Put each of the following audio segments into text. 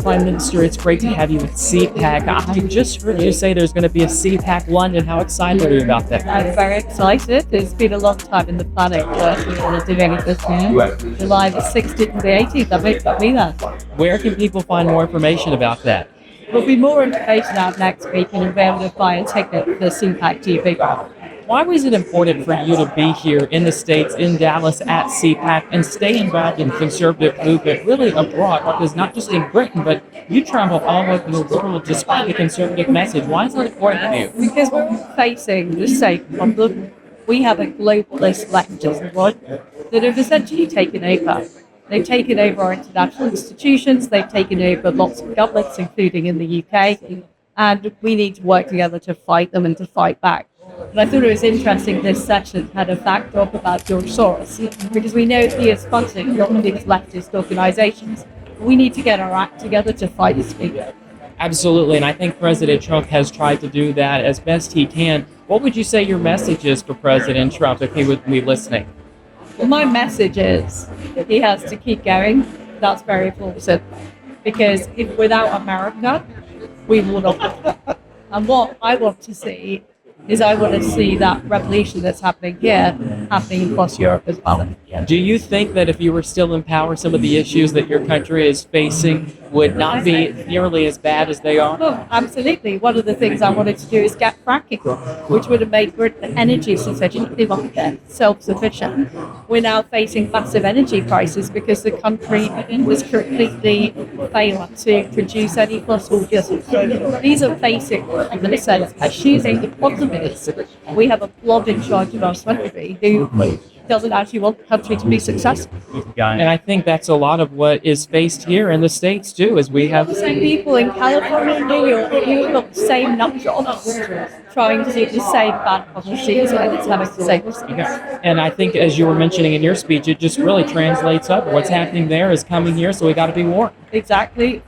Prime Minister. It's great to have you at CPAC. I just heard you say there's going to be a CPAC London. How excited are you about that? I'm very excited. It's been a long time in the planning working on a development this year. July the 16th to the 18th, I might be there. Where can people find more information about that? There'll be more information out next week and you'll be able to buy a ticket for the CPAC TV. Why was it important for you to be here in the States, in Dallas at CPAC, and stay involved in the conservative movement really abroad? Because not just in Britain, but you travel all over the world to spread the conservative message. Why is that important to you? Because we're all facing the same problem. We have a globalist leftist world that have essentially taken over. They've taken over our international institutions, they've taken over lots of governments, including in the UK, and we need to work together to fight them and to fight back. And I thought it was interesting this session had a backdrop about George Soros, because we know he is funding a lot of these leftist organizations. We need to get our act together to fight this figure. Absolutely, and I think President Trump has tried to do that as best he can. What would you say your message is for President Trump if he would be listening? Well, my message is he has to keep going. That's very important, because if without America, we will not. And what I want to see is I want to see that revolution that's happening here happening across Europe as well. Do you think that if you were still in power, some of the issues that your country is facing would not be nearly as bad as they are? Oh, absolutely. One of the things I wanted to do is get fracking, which would have made Britain energy self-sufficient. We're now facing massive energy crisis because the country has completely failed to produce any fossil fuels. These are basic common sense issues. The problem is we have a blob in charge of our country who doesn't actually want the country to be successful. And I think that's a lot of what is faced here in the States too, is we have The same people in California and New York who have got the same nut jobs trying to do the same bad policies and it's having the same mistakes. And I think, as you were mentioning in your speech, it just really translates up. What's happening there is coming here, so we got to be warned. Exactly.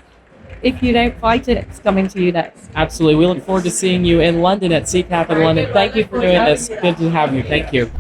If you don't fight it, it's coming to you next. Absolutely. We look forward to seeing you in London at CPAC in London. Thank you for doing this. Good to have you. Thank you.